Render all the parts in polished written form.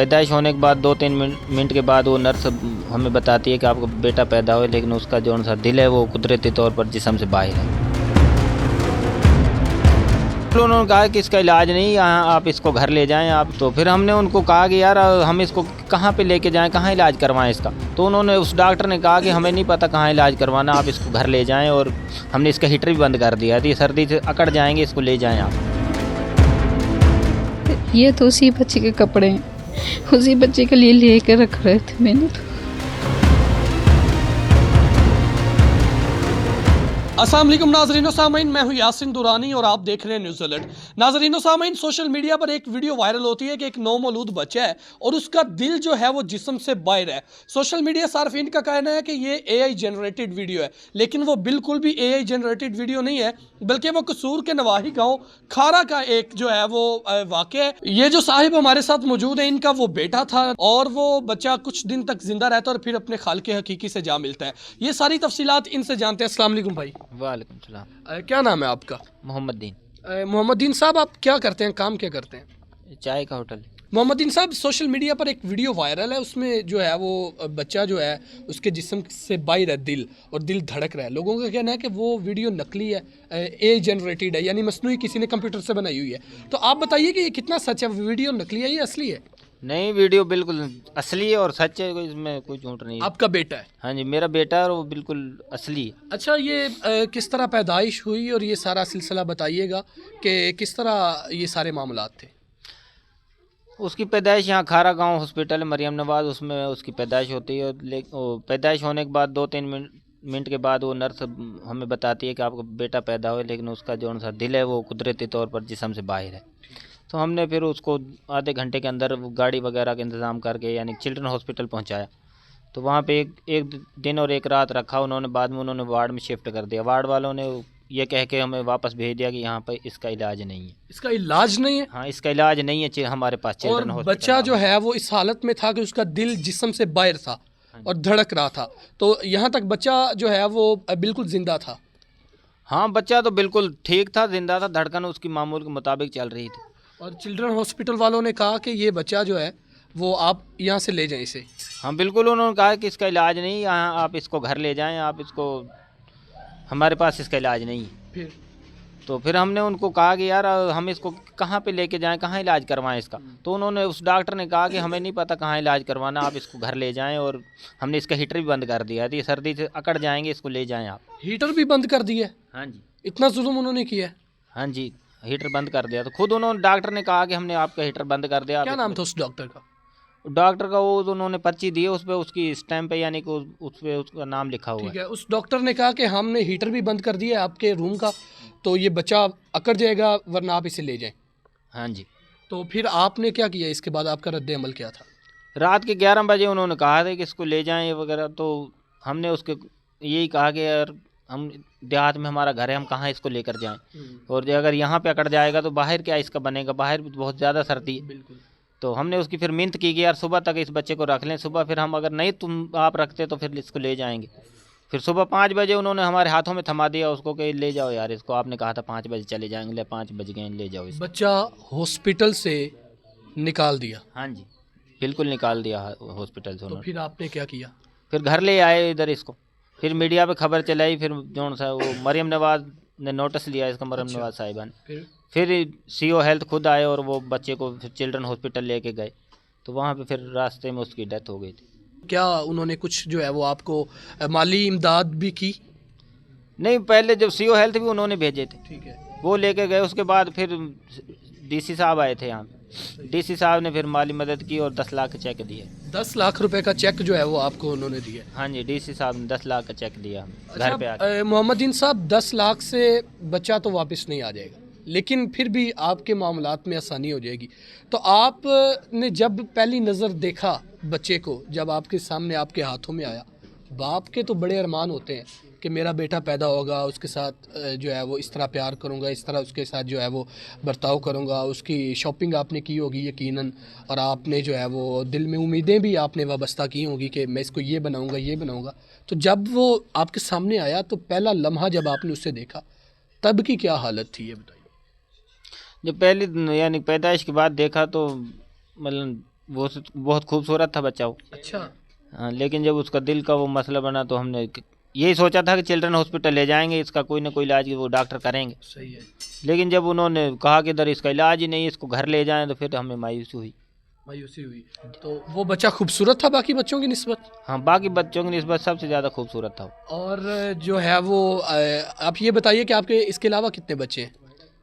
पैदाइश होने के बाद 2-3 मिनट के बाद वो नर्स हमें बताती है कि आपका बेटा पैदा हुआ, लेकिन उसका जो सा दिल है वो कुदरती तौर पर जिस्म से बाहर है। तो उन्होंने कहा कि इसका इलाज नहीं, यहाँ आप इसको घर ले जाएं आप। तो फिर हमने उनको कहा कि यार हम इसको कहाँ पे लेके जाएं, कहाँ इलाज करवाएं इसका। तो उन्होंने उस डॉक्टर ने कहा कि हमें नहीं पता कहाँ इलाज करवाना, आप इसको घर ले जाएं। और हमने इसका हीटर भी बंद कर दिया है, तो ये सर्दी से अकड़ जाएंगे, इसको ले जाएं आप। ये तो उसी बच्चे के कपड़े हैं, उसी बच्चे के लिए लेकर रख रहे थे मैंने तो। अस्सलाम वालेकुम नाज़रीन सामीन, मैं हूं यासिन दुरानी और आप देख रहे हैं न्यूज़ अलर्ट। नाज़रीन सामीन, सोशल मीडिया पर एक वीडियो वायरल होती है कि एक नौमौलूद बच्चा है और उसका दिल जो है वो जिस्म से बाहर है। सोशल मीडिया सार्फिन का कहना है कि ये AI जनरेटेड वीडियो है, लेकिन वो बिल्कुल भी AI जनरेटेड वीडियो नहीं है, बल्कि वो कसूर के नवाही गाँव खारा का एक जो है वो वाक़या है। ये जो साहिब हमारे साथ मौजूद है, इनका वो बेटा था और वो बच्चा कुछ दिन तक जिंदा रहता है और फिर अपने खालिक हकीकी से जा मिलता है। ये सारी तफसीलात इनसे जानते हैं। अस्सलाम वालेकुम भाई। वालेकुम सलाम। क्या नाम है आपका? मोहम्मद दीन। मोहम्मद दीन साहब, आप क्या करते हैं, काम क्या करते हैं? चाय का होटल। मोहम्मद दीन साहब, सोशल मीडिया पर एक वीडियो वायरल है, उसमें जो है वो बच्चा जो है उसके जिस्म से बाहर है दिल, और दिल धड़क रहा है। लोगों का कहना है कि वो वीडियो नकली है, AI जनरेटेड है, यानी मसनूई किसी ने कंप्यूटर से बनाई हुई है। तो आप बताइए कि ये कितना सच है, वीडियो नकली है या असली है? नहीं, वीडियो बिल्कुल असली है और सच है, इसमें कोई झूठ नहीं है। आपका बेटा है? हाँ जी, मेरा बेटा है और वो बिल्कुल असली है। अच्छा, ये किस तरह पैदाइश हुई और ये सारा सिलसिला बताइएगा कि किस तरह ये सारे मामलात थे। उसकी पैदाइश यहाँ खारा गांव हॉस्पिटल मरियम नवाज, उसमें उसकी पैदाइश होती है। लेकिन पैदाइश होने के बाद 2-3 मिनट के बाद वो नर्स हमें बताती है कि आपका बेटा पैदा हुआ, लेकिन उसका जो सा दिल है वो कुदरती तौर पर जिस्म से बाहर है। तो हमने फिर उसको आधे घंटे के अंदर गाड़ी वगैरह का इंतज़ाम करके यानी चिल्ड्रन हॉस्पिटल पहुंचाया। तो वहाँ पे एक दिन और एक रात रखा उन्होंने, बाद में उन्होंने वार्ड में शिफ्ट कर दिया। वार्ड वालों ने ये कह के हमें वापस भेज दिया कि यहाँ पर इसका इलाज नहीं है। इसका इलाज नहीं है? हाँ, इसका इलाज नहीं है हमारे पास चिल्ड्रन हॉस्पिटल। बच्चा जो है वो इस हालत में था कि उसका दिल जिस्म से बाहर था और धड़क रहा था। तो यहाँ तक बच्चा जो है वो बिल्कुल जिंदा था? हाँ, बच्चा तो बिल्कुल ठीक था, जिंदा था, धड़कन उसकी मामूल के मुताबिक चल रही थी। और चिल्ड्रन हॉस्पिटल वालों ने कहा कि ये बच्चा जो है वो आप यहाँ से ले जाएं इसे। हाँ बिल्कुल, उन्होंने कहा कि इसका इलाज नहीं, यहाँ आप इसको घर ले जाएं, आप इसको, हमारे पास इसका इलाज नहीं है। फिर हमने उनको कहा कि यार हम इसको कहाँ पे लेके जाएं, कहाँ इलाज करवाएं इसका। तो उन्होंने उस डॉक्टर ने कहा कि हमें नहीं पता कहाँ इलाज करवाना, आप इसको घर ले जाएं। और हमने इसका हीटर भी बंद कर दिया है, तो ये सर्दी से अकड़ जाएंगे, इसको ले जाएं आप। हीटर भी बंद कर दिया? हाँ जी। इतना जुल्म उन्होंने किया है? हाँ जी, हीटर बंद कर दिया। तो खुद उन्होंने, डॉक्टर ने कहा कि हमने आपका हीटर बंद कर दिया। क्या नाम था उस डॉक्टर का? डॉक्टर का वो उन्होंने पर्ची दी है, उस पर उसकी स्टैम्प है, यानी कि उस पर उसका नाम लिखा हुआ है। ठीक है, उस डॉक्टर ने कहा कि हमने हीटर भी बंद कर दिया है आपके रूम का, तो ये बच्चा अकड़ जाएगा, वरना आप इसे ले जाएं। हाँ जी। तो फिर आपने क्या किया इसके बाद, आपका रद्द अमल क्या था? रात के 11 बजे उन्होंने कहा था कि इसको ले जाएं वगैरह। तो हमने उसके यही कहा कि यार हम देहात में हमारा घर है, हम कहाँ इसको लेकर जाएं, और अगर यहाँ पे अकड़ जाएगा तो बाहर क्या इसका बनेगा, बाहर बहुत ज़्यादा सर्दी है। बिल्कुल। तो हमने उसकी फिर मिन्नत की कि यार सुबह तक इस बच्चे को रख लें, सुबह फिर हम, अगर नहीं आप रखते तो फिर इसको ले जाएंगे। फिर सुबह 5 बजे उन्होंने हमारे हाथों में थमा दिया उसको कि ले जाओ यार इसको, आपने कहा था 5 बजे चले जाएंगे, ले 5 बज गए, ले जाओ इसको। बच्चा हॉस्पिटल से निकाल दिया? हाँ जी, बिल्कुल निकाल दिया हॉस्पिटल से उन्होंने। तो फिर आपने क्या किया? फिर घर ले आए इधर इसको, फिर मीडिया पे खबर चलाई, फिर जो सा वो मरियम नवाज ने नोटिस लिया इसका, मरियम नवाज साहिबा ने। फिर CO हेल्थ खुद आए और वो बच्चे को फिर चिल्ड्रन हॉस्पिटल लेके गए। तो वहाँ पे फिर रास्ते में उसकी डेथ हो गई थी। क्या उन्होंने कुछ जो है वो आपको माली इमदाद भी की? नहीं, पहले जब CO हेल्थ भी उन्होंने भेजे थे, ठीक है, वो लेके गए। उसके बाद फिर DC साहब आए थे यहाँ, DC साहब ने फिर माली मदद की और 10 लाख का चेक दिए। 10 लाख रुपए का चेक जो है वो आपको उन्होंने दिया? हाँ जी, DC साहब ने 10 लाख का चेक दिया हमें। अच्छा, घर पे आके। मोहम्मद दीन साहब, 10 लाख से बच्चा तो वापस नहीं आ जाएगा, लेकिन फिर भी आपके मामलात में आसानी हो जाएगी। तो आपने जब पहली नज़र देखा बच्चे को, जब आपके सामने आपके हाथों में आया, बाप के तो बड़े अरमान होते हैं कि मेरा बेटा पैदा होगा, उसके साथ जो है वो इस तरह प्यार करूँगा, इस तरह उसके साथ जो है वो बर्ताव करूँगा। उसकी शॉपिंग आपने की होगी यकीनन, और आपने जो है वो दिल में उम्मीदें भी आपने वाबस्ता की होगी कि मैं इसको ये बनाऊँगा, ये बनाऊँगा। तो जब वो आपके सामने आया तो पहला लम्हा जब आपने उससे देखा, तब की क्या हालत थी, ये बताइए। जब पहली यानी पैदाइश के बाद देखा तो मतलब बहुत खूबसूरत था बच्चा वो। अच्छा। हाँ, लेकिन जब उसका दिल का वो मसला बना तो हमने यही सोचा था कि चिल्ड्रन हॉस्पिटल ले जाएंगे, इसका कोई ना कोई इलाज वो डॉक्टर करेंगे। सही है। लेकिन जब उन्होंने कहा कि इधर इसका इलाज ही नहीं, इसको घर ले जाएं, तो फिर हमें मायूसी हुई। मायूसी हुई। तो वो बच्चा खूबसूरत था बाकी बच्चों की निस्बत? हाँ, बाकी बच्चों की निस्बत सबसे ज़्यादा खूबसूरत था वो। और जो है वो आप ये बताइए कि आपके इसके अलावा कितने बच्चे हैं?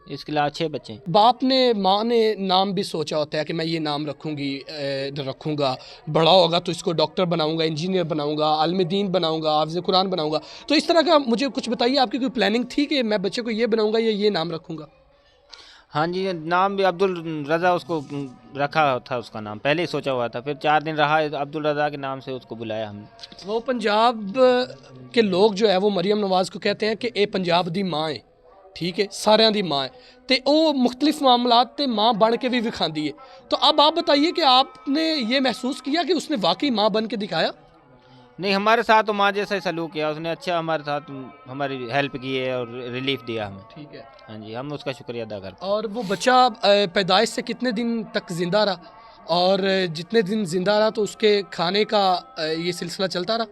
इसके अलावा 6 बच्चे हैं। बाप ने माँ ने नाम भी सोचा होता है कि मैं ये नाम रखूँगा, बड़ा होगा तो इसको डॉक्टर बनाऊँगा, इंजीनियर बनाऊँगा, आलिम दीन बनाऊँगा, हाफ़िज़ कुरान बनाऊँगा। तो इस तरह का मुझे कुछ बताइए, आपकी कोई प्लानिंग थी कि मैं बच्चे को ये बनाऊँगा या ये नाम रखूँगा? हाँ जी, नाम भी अब्दुल रज़ा उसको रखा था, उसका नाम पहले ही सोचा हुआ था। फिर 4 दिन रहा, अब्दुल रज़ा के नाम से उसको बुलाया हमने। वो पंजाब के लोग जो है वो मरियम नवाज़ को कहते हैं कि ए पंजाब दी माँ है, ठीक है, सारिਆਂ दी माँ है, तो वो मुख्तलिफ मामलात ते माँ बन के भी विखाती है। तो अब आप बताइए कि आपने ये महसूस किया कि उसने वाकई माँ बन के दिखाया? नहीं, हमारे साथ तो माँ जैसा ही सलूक किया उसने, अच्छा हमारे साथ हमारी हेल्प की है और रिलीफ दिया हमें। ठीक है। हाँ जी, हम उसका शुक्रिया अदा करते हैं। और वो बच्चा पैदाइश से कितने दिन तक ज़िंदा रहा, और जितने दिन ज़िंदा रहा तो उसके खाने का ये सिलसिला चलता रहा?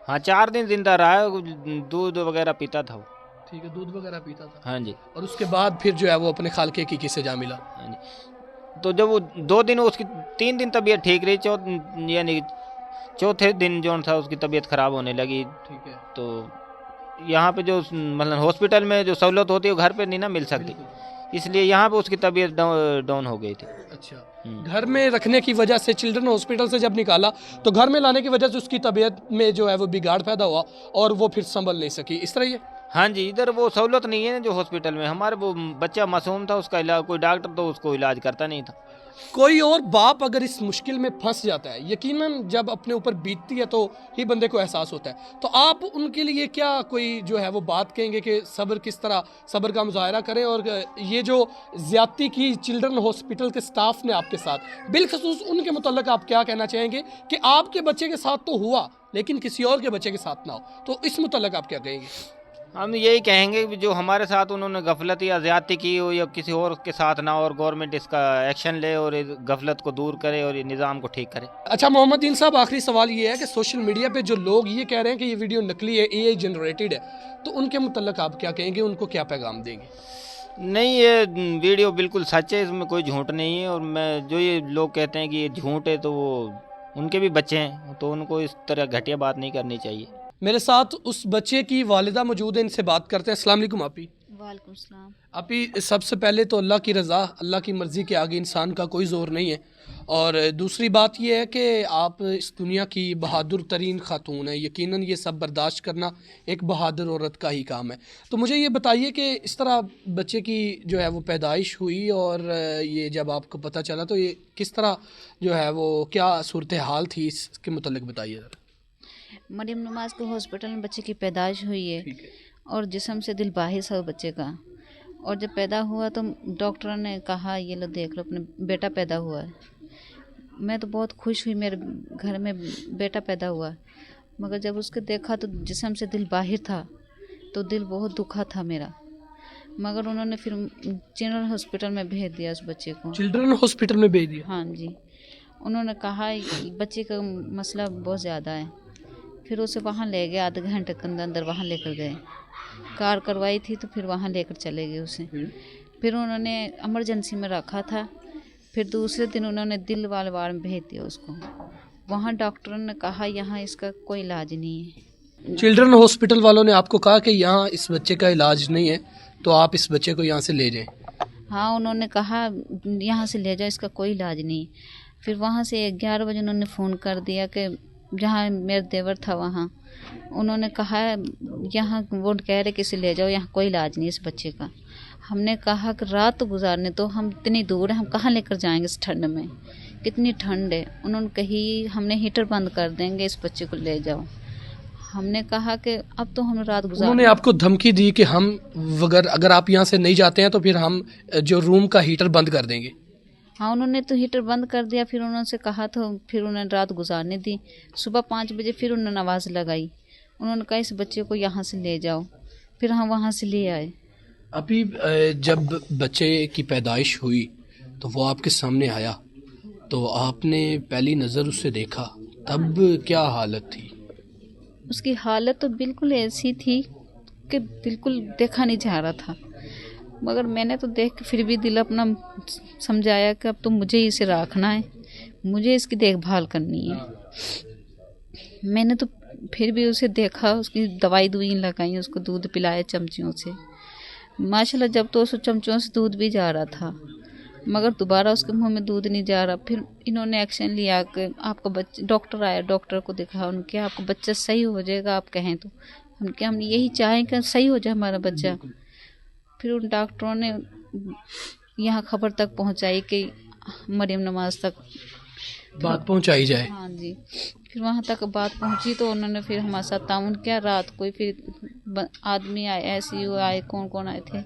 हाँ, 4 दिन जिंदा रहा है, दूध वगैरह पीता था वो। ठीक है, दूध वगैरह पीता था। हाँ जी। और उसके बाद फिर जो है वो अपने खालके की सजा मिला। हाँ जी, तो जब वो 2 दिन, उसकी 3 दिन तबीयत ठीक रही, यानी चौथे दिन जो था उसकी तबीयत ख़राब होने लगी। ठीक है। तो यहाँ पे जो मतलब हॉस्पिटल में जो सहूलत होती है वो घर पे नहीं ना मिल सकती, इसलिए यहाँ पे उसकी तबीयत डाउन हो गई थी। अच्छा। घर में रखने की वजह से, चिल्ड्रन हॉस्पिटल से जब निकाला तो घर में लाने की वजह से उसकी तबीयत में जो है वो बिगाड़ पैदा हुआ और वो फिर संभल नहीं सकी, इस तरह ही है? हाँ जी, इधर वो सहूलत नहीं है जो हॉस्पिटल में। हमारे वो बच्चा मासूम था, उसका इलाज कोई डॉक्टर तो उसको इलाज करता नहीं था। कोई और बाप अगर इस मुश्किल में फंस जाता है, यकीनन जब अपने ऊपर बीतती है तो ही बंदे को एहसास होता है, तो आप उनके लिए क्या कोई जो है वो बात कहेंगे कि सब्र किस तरह, सब्र का मुजाहरा करें? और ये जो ज़्यादती की चिल्ड्रन हॉस्पिटल के स्टाफ ने आपके साथ, बिलखसूस उनके मुतल्लिक आप क्या कहना चाहेंगे कि आपके बच्चे के साथ तो हुआ लेकिन किसी और के बच्चे के साथ ना हो, तो इस मुतल्लिक आप क्या कहेंगे? हम यही कहेंगे कि जो हमारे साथ उन्होंने गफलत या ज़्यादती की हो या किसी और के साथ ना हो, और गवर्नमेंट इसका एक्शन ले और इस गफलत को दूर करे और ये निज़ाम को ठीक करे। अच्छा मोहम्मद दीन साहब, आखिरी सवाल ये है कि सोशल मीडिया पे जो लोग ये कह रहे हैं कि ये वीडियो नकली है, एआई जनरेटेड है, तो उनके मुतल्लिक आप क्या कहेंगे, उनको क्या पैगाम देंगे? नहीं, ये वीडियो बिल्कुल सच है, इसमें कोई झूठ नहीं है। और मैं जो ये लोग कहते हैं कि ये झूठ है, तो वो उनके भी बच्चे हैं, तो उनको इस तरह घटिया बात नहीं करनी चाहिए। मेरे साथ उस बच्चे की वालिदा मौजूद है, इनसे बात करते हैं। अस्सलाम वालेकुम आपी। वालेकुम सलाम। आपी, सबसे पहले तो अल्लाह की रज़ा, अल्लाह की मर्ज़ी के आगे इंसान का कोई ज़ोर नहीं है, और दूसरी बात यह है कि आप इस दुनिया की बहादुर तरीन खातून है, यकीनन ये सब बर्दाश्त करना एक बहादुर औरत का ही काम है। तो मुझे ये बताइए कि इस तरह बच्चे की जो है वो पैदाइश हुई, और ये जब आपको पता चला तो ये किस तरह जो है वो क्या सूरत हाल थी, इसके मुतल्लिक बताइए ज़रा। मरियम नवाज़ के हॉस्पिटल में बच्चे की पैदाइश हुई है और जिस्म से दिल बाहिस है बच्चे का। और जब पैदा हुआ तो डॉक्टर ने कहा ये लो देख लो अपने बेटा पैदा हुआ है। मैं तो बहुत खुश हुई, मेरे घर में बेटा पैदा हुआ। मगर जब उसके देखा तो जिस्म से दिल बाहिर था, तो दिल बहुत दुखा था मेरा। मगर उन्होंने फिर चिल्ड्रन हॉस्पिटल में भेज दिया उस बच्चे को। चिल्ड्रन हॉस्पिटल में भेज दिया? हाँ जी। उन्होंने कहा बच्चे का मसला बहुत ज़्यादा है। फिर उसे वहाँ ले गए, आधे घंटे के अंदर वहाँ लेकर गए। कार करवाई थी तो फिर वहाँ लेकर चले गए उसे। फिर उन्होंने इमरजेंसी में रखा था। फिर दूसरे दिन उन्होंने दिल वाले वार्ड में भेज दिया उसको। वहाँ डॉक्टर ने कहा यहाँ इसका कोई इलाज नहीं है। चिल्ड्रन हॉस्पिटल वालों ने आपको कहा कि यहाँ इस बच्चे का इलाज नहीं है, तो आप इस बच्चे को यहाँ से ले जाएं? हाँ, उन्होंने कहा यहाँ से ले जाओ, इसका कोई इलाज नहीं। फिर वहाँ से 11 बजे उन्होंने फ़ोन कर दिया कि जहाँ मेरा देवर था वहाँ, उन्होंने कहा यहाँ वो कह रहे कि इसे ले जाओ, यहाँ कोई इलाज नहीं इस बच्चे का। हमने कहा कि रात तो गुजारने तो, हम इतनी दूर है, हम कहाँ लेकर जाएंगे इस ठंड में, कितनी ठंड है। उन्होंने कही हमने हीटर बंद कर देंगे, इस बच्चे को ले जाओ। हमने कहा कि अब तो हम रात गुजार। उन्होंने आपको धमकी दी कि हम अगर आप यहाँ से नहीं जाते हैं तो फिर हम जो रूम का हीटर बंद कर देंगे? हाँ, उन्होंने तो हीटर बंद कर दिया। फिर उन्होंने कहा तो फिर उन्होंने रात गुजारने दी। सुबह 5 बजे फिर उन्होंने आवाज़ लगाई, उन्होंने कहा इस बच्चे को यहाँ से ले जाओ। फिर हम वहाँ से ले आए। अभी जब बच्चे की पैदाइश हुई तो वो आपके सामने आया, तो आपने पहली नज़र उससे देखा, तब क्या हालत थी? उसकी हालत तो बिल्कुल ऐसी थी कि बिल्कुल देखा नहीं जा रहा था, मगर मैंने तो देख के फिर भी दिल अपना समझाया कि अब तो मुझे इसे रखना है, मुझे इसकी देखभाल करनी है। मैंने तो फिर भी उसे देखा, उसकी दवाई दुई लगाई, उसको दूध पिलाया चमचियों से। माशाल्लाह जब तो उसको चमचियों से दूध भी जा रहा था, मगर दोबारा उसके मुंह में दूध नहीं जा रहा। फिर इन्होंने एक्शन लिया कि आपका बच्चा, डॉक्टर आया, डॉक्टर को दिखाया, उनके आपका बच्चा सही हो जाएगा आप कहें तो। हम यही चाहें कि सही हो जाए हमारा बच्चा। फिर उन डॉक्टरों ने यहाँ खबर तक पहुँचाई कि मरियम नवाज तक बात पहुंचाई जाए। हाँ जी, फिर वहाँ तक बात पहुँची तो उन्होंने फिर हमारे साथ ताउन किया। रात को फिर आदमी आए, ऐसी आए, कौन कौन आए थे,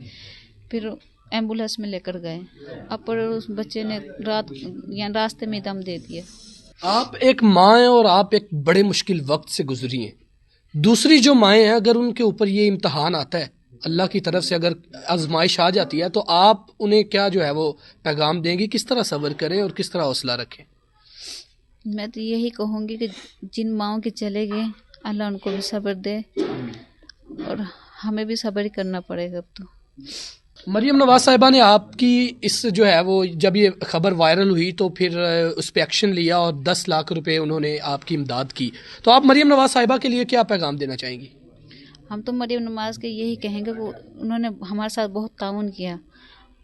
फिर एम्बुलेंस में लेकर गए। अब पर उस बच्चे ने रास्ते में दम दे दिया। आप एक माँ हैं और आप एक बड़े मुश्किल वक्त से गुजरी हैं। दूसरी जो माएँ हैं, अगर उनके ऊपर ये इम्तहान आता है, अल्लाह की तरफ से अगर आजमाइश आ जाती है, तो आप उन्हें क्या जो है वो पैगाम देंगी? किस तरह सब्र करें और किस तरह हौसला रखें? मैं तो यही कहूँगी कि जिन माओं के चले गए, अल्लाह उनको भी सब्र दे और हमें भी सब्र ही करना पड़ेगा अब तो। मरियम नवाज साहिबा ने आपकी इस जो है वो, जब ये खबर वायरल हुई तो फिर उस पर एक्शन लिया और 10 लाख रुपए उन्होंने आपकी इमदाद की। तो आप मरियम नवाज साहिबा के लिए क्या पैगाम देना चाहेंगी? हम तो मरियम नवाज के यही कहेंगे, वो उन्होंने हमारे साथ बहुत ताउन किया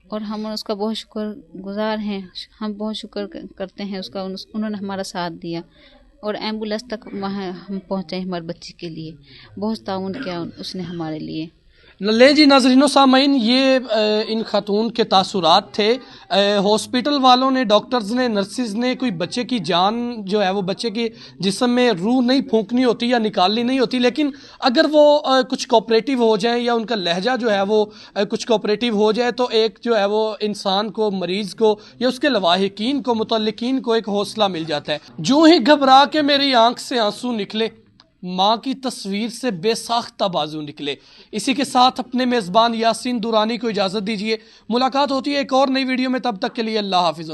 और हम उसका बहुत शुक्रगुजार हैं। हम बहुत शुक्र करते हैं उसका, उन्होंने हमारा साथ दिया और एम्बुलेंस तक वहाँ हम पहुँचे हमारे बच्चे के लिए। बहुत ताउन किया उसने हमारे लिए। ले जी नाज़रीनो सामीन, ये इन खातून के तासुरात थे। हॉस्पिटल वालों ने, डॉक्टर्स ने, नर्सिस ने कोई बच्चे की जान जो है वो, बच्चे के जिस्म में रूह नहीं फूंकनी होती या निकालनी नहीं होती, लेकिन अगर वो कुछ कोऑपरेटिव हो जाए या उनका लहजा जो है वो कुछ कोऑपरेटिव हो जाए, तो एक जो है वो इंसान को, मरीज़ को या उसके लवाहिकीन को, मुतल्लिकीन को एक हौसला मिल जाता है। जो ही घबरा के मेरी आंख से आंसू निकले, माँ की तस्वीर से बेसाख्ता बाजू निकले। इसी के साथ अपने मेज़बान यासीन दुरानी को इजाज़त दीजिए। मुलाकात होती है एक और नई वीडियो में, तब तक के लिए अल्लाह हाफिज़।